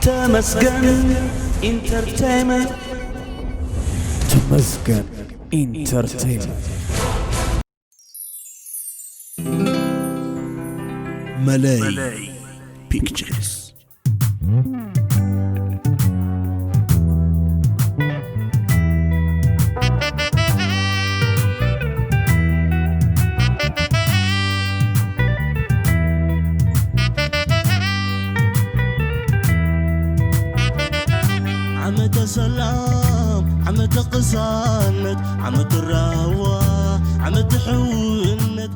تمسكن انترتينمنت. تمسكن انترتينمنت. ملاي بيكتشرز. عمد سلام عمد قصانت عمد الرهوة عمد حونت.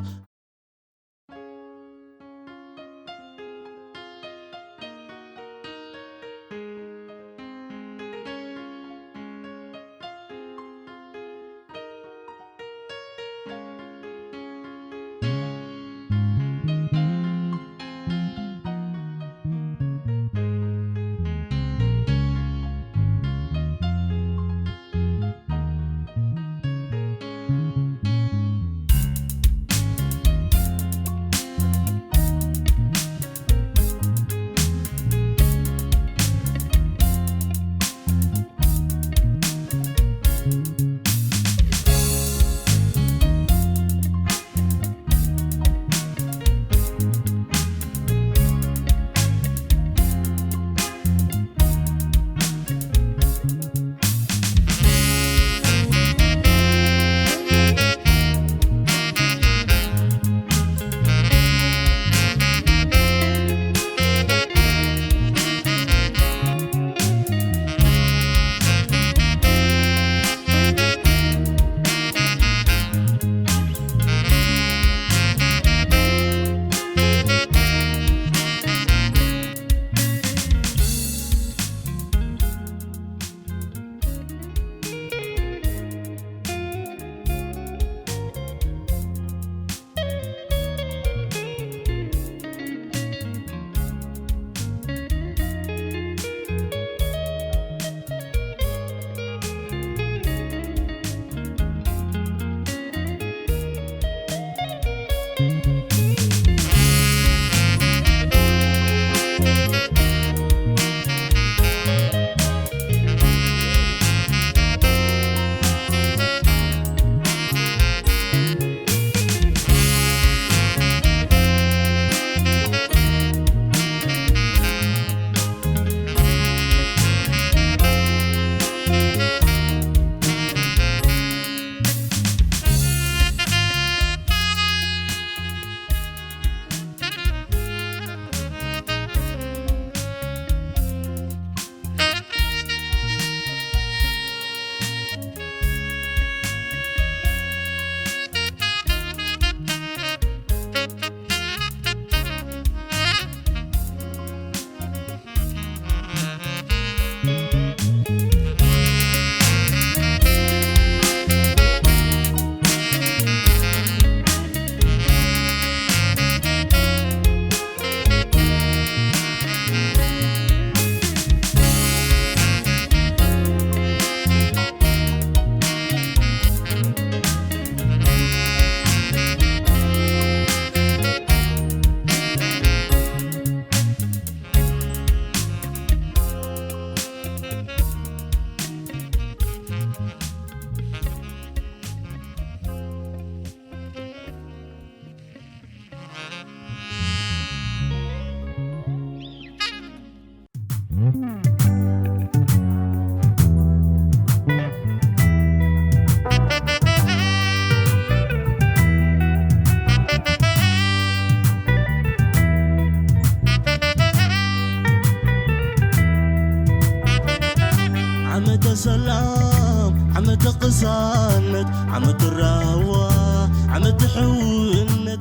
عمد سلام عمد قصانت عمد الرهوة عمد حونت.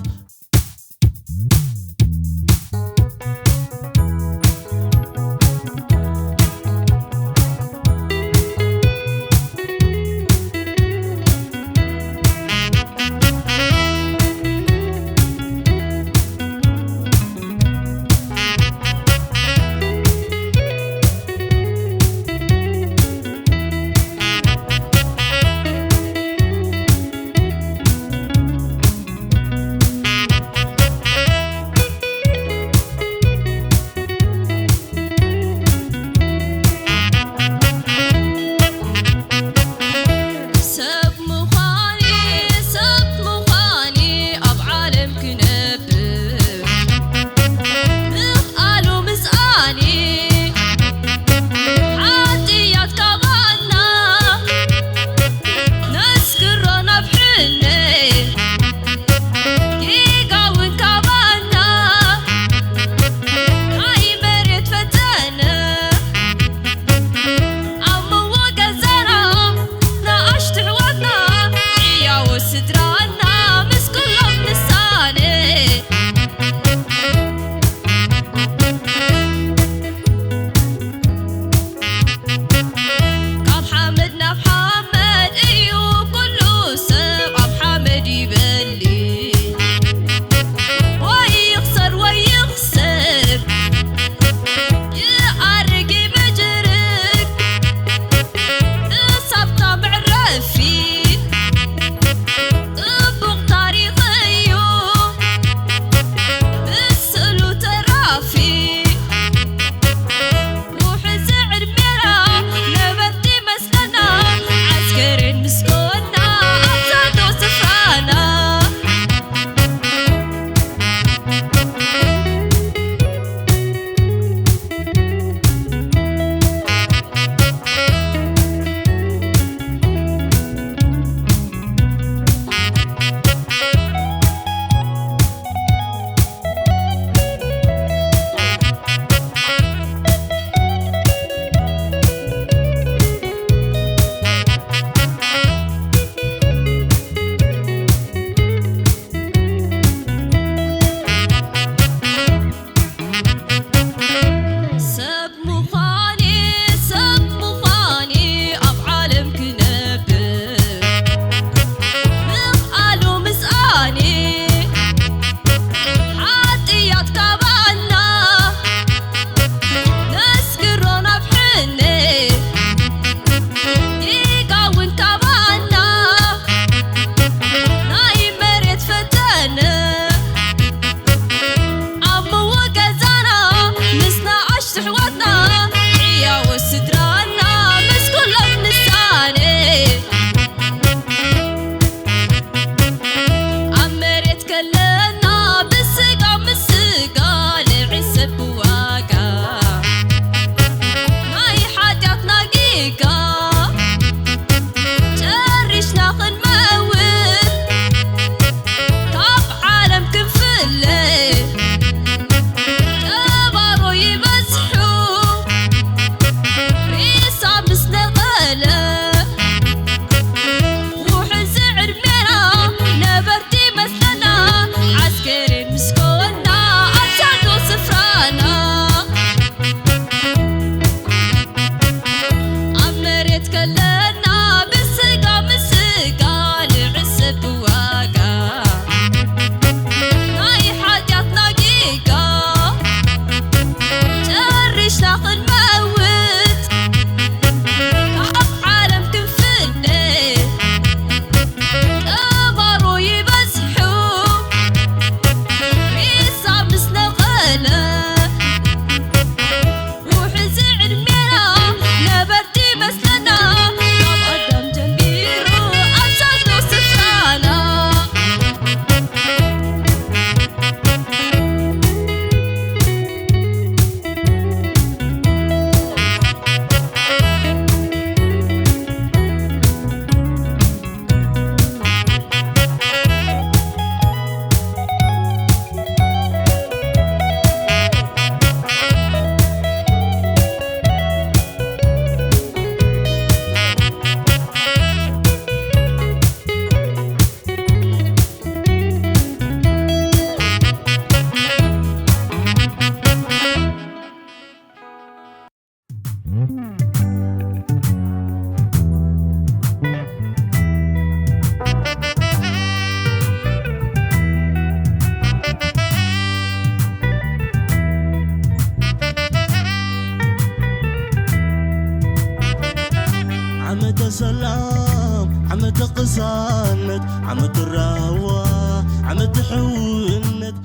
سلام عمد قصانت عمد الرهوة عمد حونت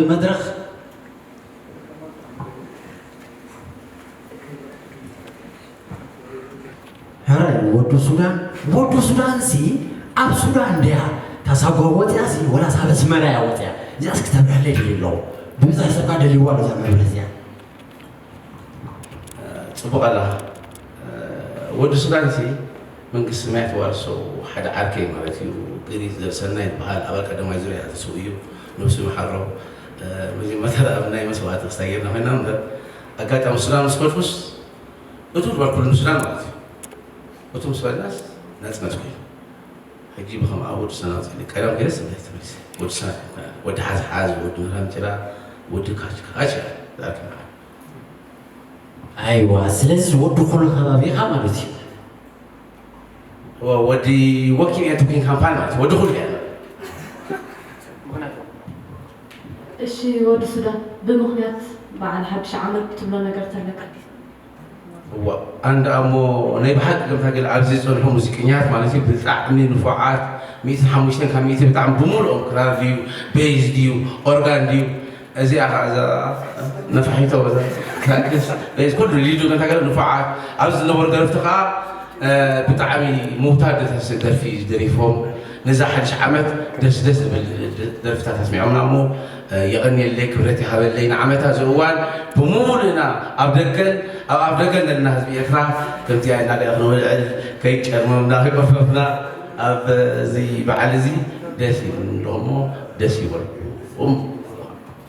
مدرخ هاي ودو سودان سي أب سودان ده تساقو وتيا سي ولا سابس مرا وتيا جالس كتب عليه اللو بمزح سكاد اللي هو ده زمان بلزيا صبغ الله ودو سودان سي من قسمات ورسو حدا عركي مالتي وقريز درسنا بحال أول كده ما يزوري تسويه نفسه محرم مجي مثلا أبناء مسوات استعيرنا هنا نمر أكاد مسلم مسكوتوس أتوقع بركل مسلم مالتي أتوقع مسؤول ناس مسؤول هجيب هم أول سنة اللي كلام كده سمعت تميز ود سنة ود حاز ود نرام ترى ود كاش ذاك أيوة سلسل ودو كل خبابي خمرتي ودي وكيل يتوكين كامبان مالتي ودو كل يعني እሺ ወደ ሱዳን በመخنيات بعد حبش عمل كتبنا ነገር ተለቀ አንድ አሞ ናይ በሐቅ ከምታገል ኣብዚ ፀንሑ ሙዚቀኛት ማለት ብጣዕሚ ንፉዓት 150 ካብ 100 ብጣዕሚ ብሙሉኦም ክራር ድዩ ቤዝ ድዩ ኦርጋን ድዩ እዚኣ ከዛ ነፋሒቶ ካክስ ቤዝ ኩሉ ሊዱ ከምታገል ንፉዓት ኣብዚ ዝነበሩ ደረፍቲ ከዓ ብጣዕሚ ምውታድ ደርፊ ደሪፎም ነዛ ሓድሽ ዓመት ደስ ዝብል ደርፍታት ኣስሚዖምና እሞ يغني كبرت هذا نعمتها زوال بمولنا أبدكن لنا هذه إكراه كنت يعني على أخنو كي كرمنا كفرنا أب زي بعلزي دسي لهمو دسي ور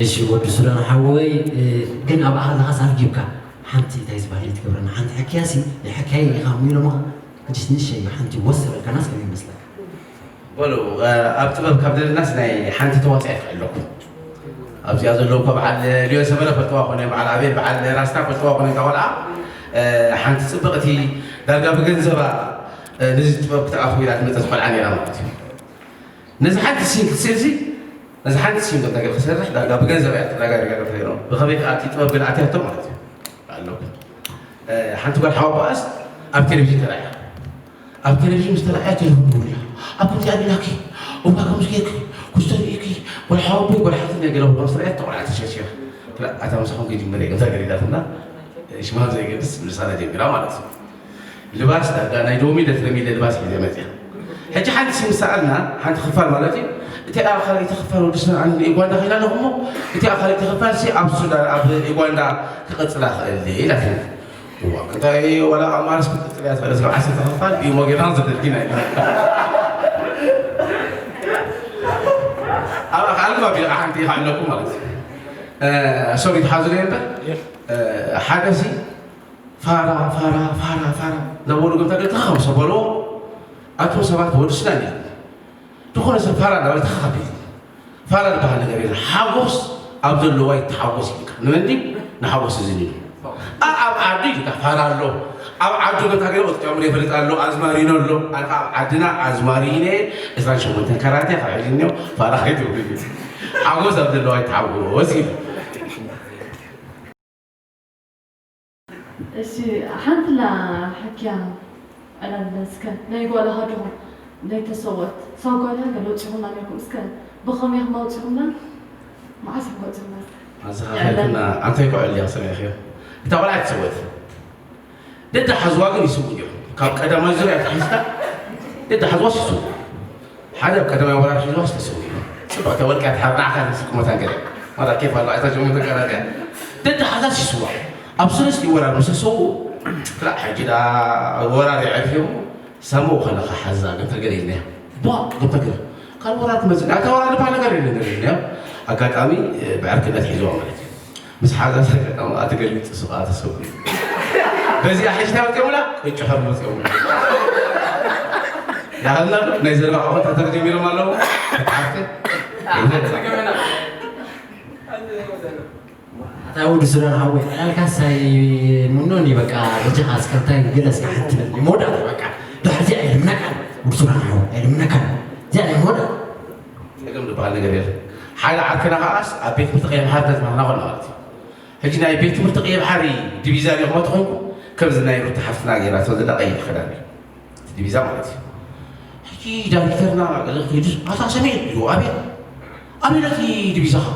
إيش يقول بسرعة حوي كن أبغى هذا خسر جيبك حنتي تايز بالي تكبرنا حنت حكياسي الحكاية خامينه ما كنتش نشي حنتي وصل الكناس كذي مثلك ولو أبتبب كبد الناس ناي حنتي تواسع لكم أبزي هذا اللو كبعل اليوم سمرة فتواقني مع العبيد بعد راسنا فتواقني كولا حنت سبقتي درجة بجنزبة نزلت بتأخيرات متسقل عني رامتي نزحت السين كسيرسي نزحت السين قبل تقول خسر درجة بجنزبة درجة بخيرهم بخبيك أكيد تبقى بالعتيه تومرتي قالوا حنت قال حواب أس أب تلفزيون ترايح أب تلفزيون مستلعات الهدوء أب كنت أبي لكي وما كم شيء كستريكي والحوابي والحاطين يقولوا بالمصريات طبعا عتشاشير لا أتمسحهم كي جمري مثل قريدة فينا إيش ما زي كده بس رسالة جميلة ما لازم اللباس ده أنا يدومي ده ترمي اللباس في زمانه هجى حد سألنا حد خفار مالتي أنت آخر يتخفر ودشنا عن إيواندا خلالهم أنت آخر يتخفر شيء أبسط أب إيواندا كقصة اللي لكن هو كده ولا أمارس بتطلعات ولا زمان عسى تخفر يوم وجدان زد الدين أنا ما بيجي عندي حالكم مالتي سوري تحاضرين ده حدثي فارا لو قلت لك خمسة بلو أتو سبعة بلو سناني تكون سفارة ولا تخبي فارا بحال غير حوس عبد الله وايد تحوس لك نمدي نحوس زيني عادي فارا له عادو قلت لك وقت عمري فريت له أزمارين له عندنا أزمارين إذا شو من تكراتي خارجينه فارا هيدو حوس عبد الله وايد تحوس እሺ ሓንትላ ሓኪያ على السكن نيقول هادهم نيتسوت ساقولها قالوا تشوفنا لكم سكن بخم يخمو تشوفنا ما عسى قلتنا كنا أنت يقول لي أصلا يا أخي أنت ولا تسوت ده حزواج يسوي كذا ما زرع تحسه ده حزواج يسوي حدا كذا ما ولا حزواج يسوي سبعة تقول كات حرنا كات سكمة تانجري ما كيف الله يتجمع تكرر ده حزواج يسوي أبصرش ولا مسسو لا حاجة ولا يعرفهم سمو خلق حزا قلت قرينه با قلت قرينه قال وراك مزن أنت وراك بحال قرينه أكاد أمي بعرف كذا تحجوا عملتي بس حاجة أتقري سؤال تسوي بس يا حاجة تقول لا يجحر مسوي يا الله نزل بعض تترجم يوم الله عارفه ታውድ ስራን ሀወ አልካሳይ ምንሆን በቃ ረጃ አስከርታይ ግለስ ካህት ሞዳ በቃ ዳርጂ አይልምናካ ወርሱራን ሀወ አይልምናካ ጃ ሞዳ يقوم بحال ነገር የለ ሓይላ ዓርክና ኸኣስ ኣብ ቤት ትምህርቲ ቀይሕ ባሕሪ ተዝማሃርና ኾና ማለት እዩ ሕጂ ናይ ቤት ትምህርቲ ቀይሕ ባሕሪ ዲቪዛ ሪኢኹሞ ትኾንኩ ከምዚ ናይ ሩቲ ሓፍትና ጌራቶ ዘላ ቀይሕ ክዳን እዩ ዲቪዛ ማለት እዩ ሕጂ ዳይሬክተርና ከይዱ ኣታ ሰሜን ኢሉ ኣቤት ኣቤት ዲቪዛኻ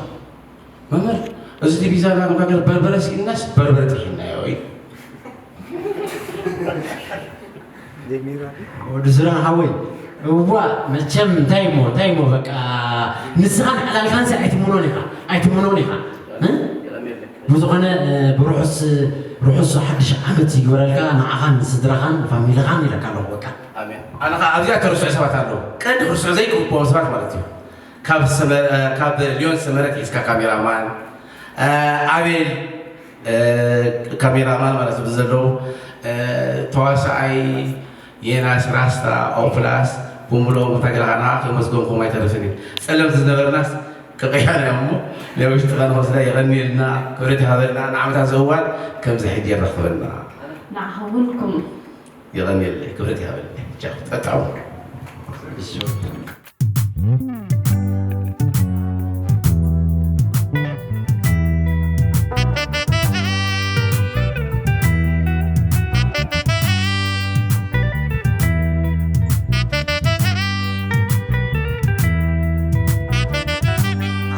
ممر أزدي بيزانا نقول بربرة الناس بربرة حنا يا وي ودزران هاوي هو مجم تايمو بقى نسخان على الكنسة أيتمونونيها بزغنا بروحس حدش عمت يقول لك أنا عن صدرخان فاميلخان لك على وقع آمين أنا أرجع ترسل سبات له كان رسل زي كوب سبات مالتي كاب اليوم سمرت إسكا كاميرامان عامل كاميرامان مالته بزلو تواسعي يناس راستا أو فلاس بوملو متاجرنا كمسكون كوما يترسلين سلام تزنبر ناس كقيانا يا أمو لو اشتغل هوسدا يغني لنا كوريت هذا نعم تزوال كم زحيد يرخبنا نعهولكم يغني لي كوريت هذا جاء تتعو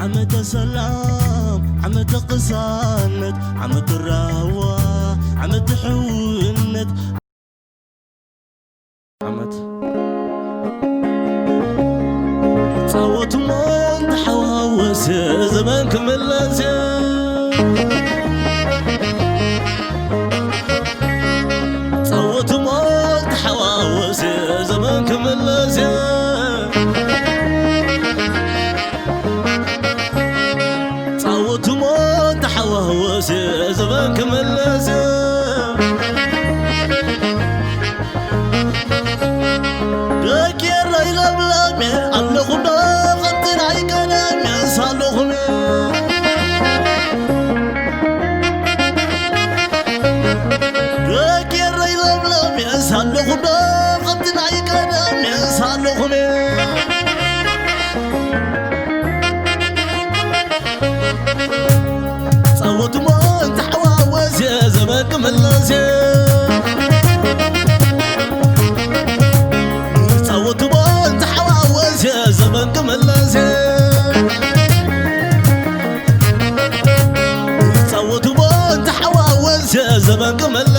عمد سلام عمد قصانت عمد الراوة عمد حونت عمد صوت من حواوس زمان كمل صوت من حواوس زمان كمل حواوس زمان كمل دك يا ريل بلامي اللغنا قطن عي كلامي صالغني دك يا ريل بلامي صالغنا قطن عي كلامي صالغني صوت ما انت حواوس يا زمان كمل صوت ما انت حواوس يا زمان كمل صوت ما انت حواوس يا زمان كمل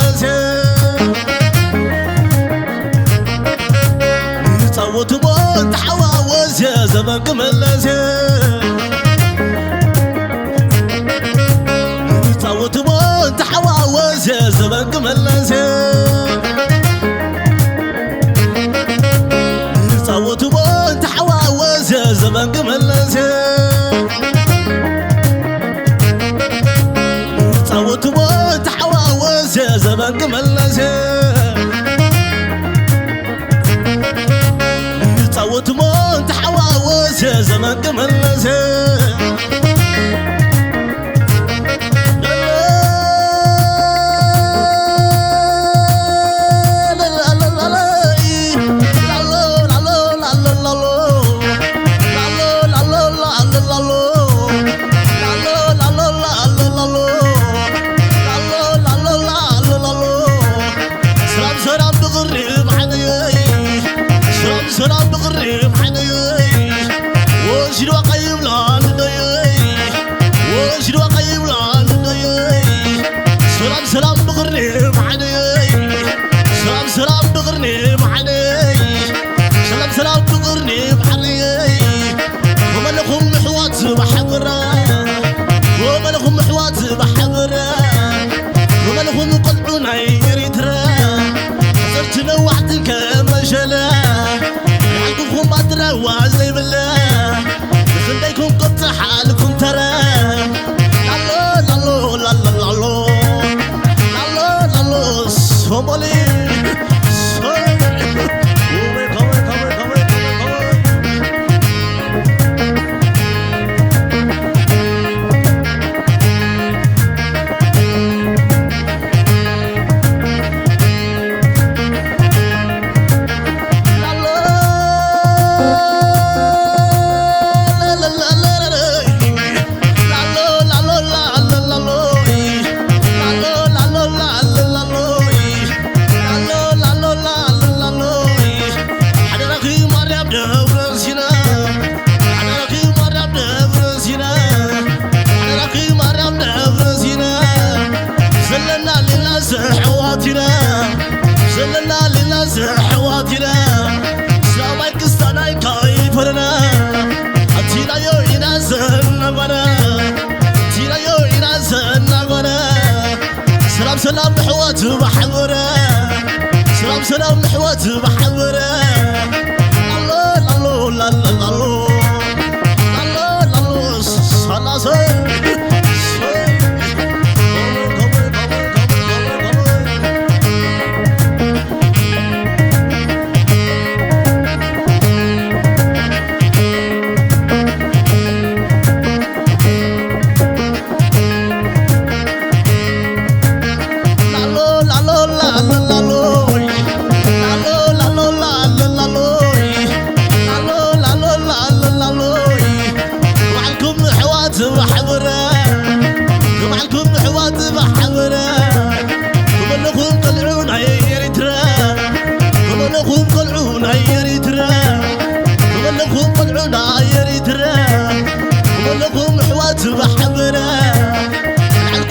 صوت ما انت حواوس يا زمان كمل صوت ما انت حواوس يا زمان كمل صوت ما انت حواوس يا زمان كمل صوت ما انت حواوس يا زمان كمل صوت ما انت حواوس يا زمان كمل سلام بغريب حنيي وشلو قيم لا نديي وشلو قيم لا نديي سلام بغريب حنيي سلام بغريب حنيي سلام بغريب حنيي وما لكم محوات بحضرة وما لكم محوات بحضرة وما لكم قطعنا يريترا صرت نوعتك مجلا عندكم بدرة وعزي بالله خليكم قطع حالكم ترى لالو لالو لالو لالو لالو لالو صومالي ناس حواتنا سامي كستانا كايفرنا تيلا يو يناس نغنا تيلا يو يناس نغنا سلام سلام حوات بحبره سلام سلام حوات بحبره الله الله الله الله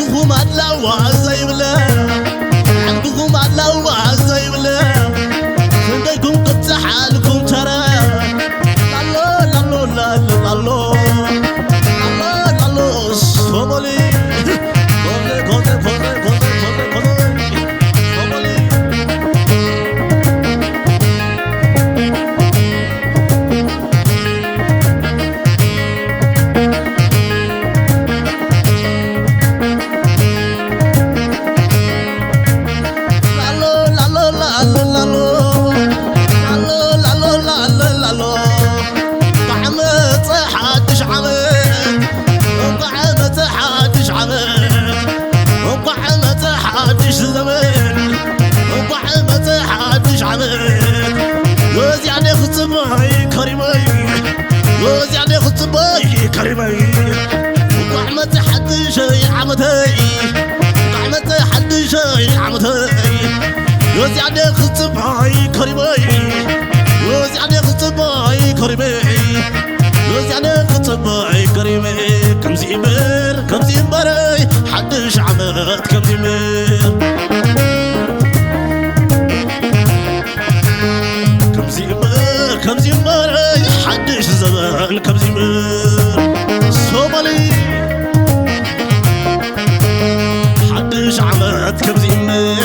عندكم الله وعزي بلا عندكم الله وعزي بلا عندكم قد حالكم ترى الله الله الله الله الله الله صومالي كريمي وقعمت حد شي عمتي وقعمت حد شي عمتي يوزي علي خصب هاي كريمي يوزي علي خصب هاي كريمي يوزي علي خصب هاي كريمي كم زيمر حدش عمت كم زيمر كم زيمر حدش زمان كم زيمر صومالي حدش عمت كم زيمر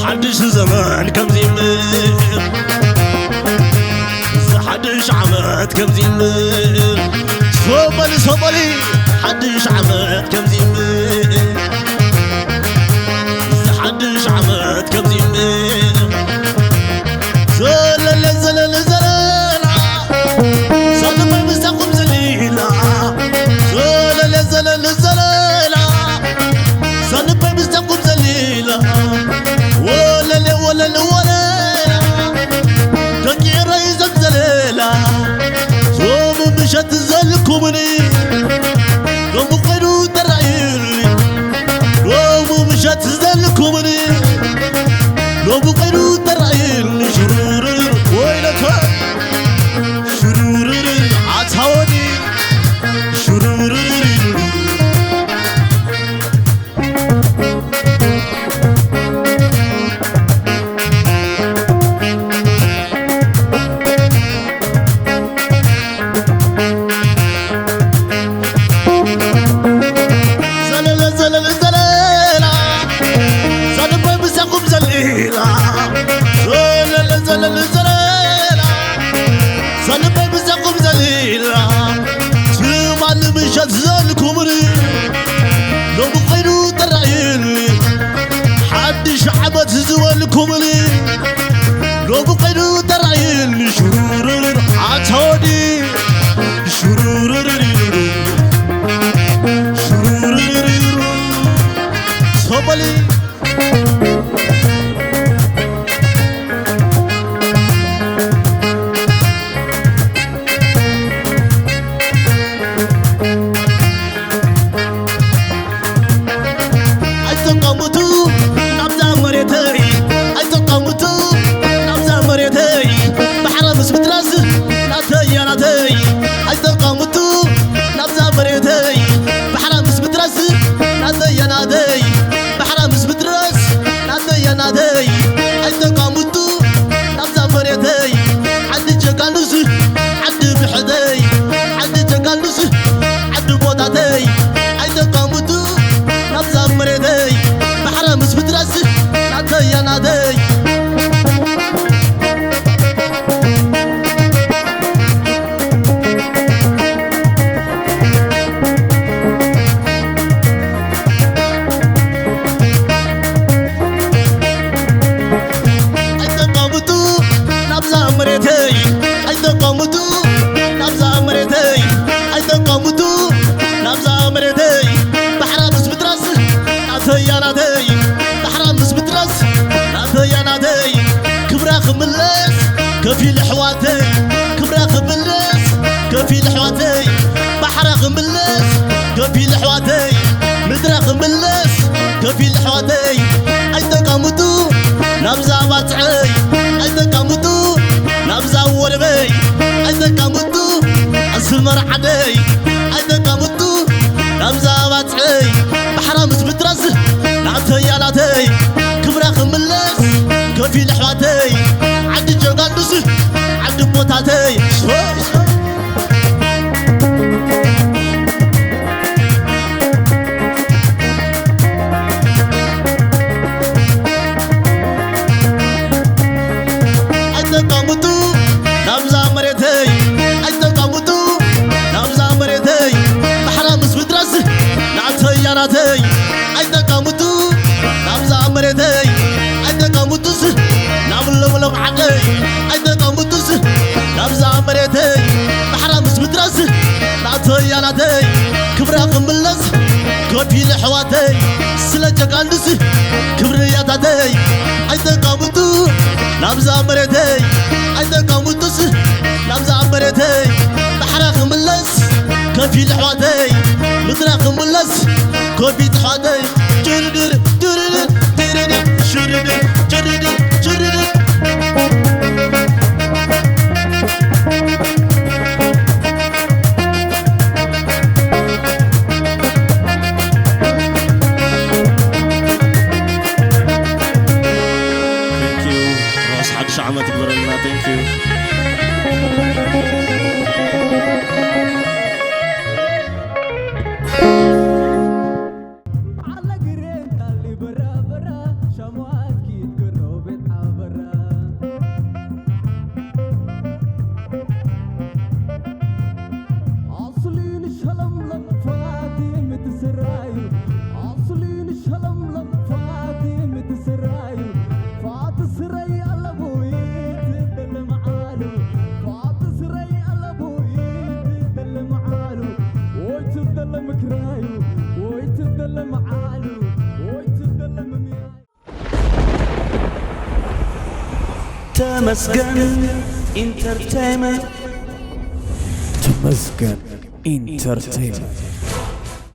حدش زمان كم زيمر حدش عمت كم زيمر صومالي حدش عمت كم زيمر حدش عمت كم زيمر زلل زلل زللا صدق مستقم زليلا زلل زلل زللا صدق مستقم زليلا ولا ولا ولا تكير يزم زليلا صوم مشت زلكمني قوم قيلو ترعيلي قوم مشت زلكمني قوم قيلو ترعيلي شرور ويلك شرور عتاودي شرور زوالكمني لو بقيلو ترعيني شرور عتودي شرور صبلي نادي أتقامتو نبزا مريتي عد جقالوس عد بحدي عد جقالوس عد بوطاتي أتقامتو نبزا مريتي بحرم سبترس نادي يا نادي كفيل حواتي كبرى خبلس كفيل حواتي بحر خبلس كفيل حواتي مدرى خبلس كفيل حواتي أيتقامتو نبزا باتعي أيتقامتو نبزا وربي أيتقامتو أسمر عدي أيتقامتو نبزا باتعي بحر مسبترس نعتي يا ناتي كبرى خبلس كفيل حواتي عد جقالوس عد بوطاتي أيتقامتو نبزا مريتي أيتقامتو نبزا مريتي بحرام سبترس نعتي يا ناتي أيتقامتو نبزا مريتي أيتقامتوس نعمل عدي أيتقامتوس نبزا مريتي بحرام سبترس نعتي يا ناتي كبرى قملس كوفي لحواتي سلجة قالوس كبرياتاتي أيتقامتو نبزا مريتي أيتقامتوس نبزا مريتي بحرا قملس كوفي لحواتي مدرى قملس كوفي لحواتي جردر جردر جردر شردر جردر جردر شعمة تكبر لنا ثانك يو تمسكن انترتينمنت تمسكن انترتينمنت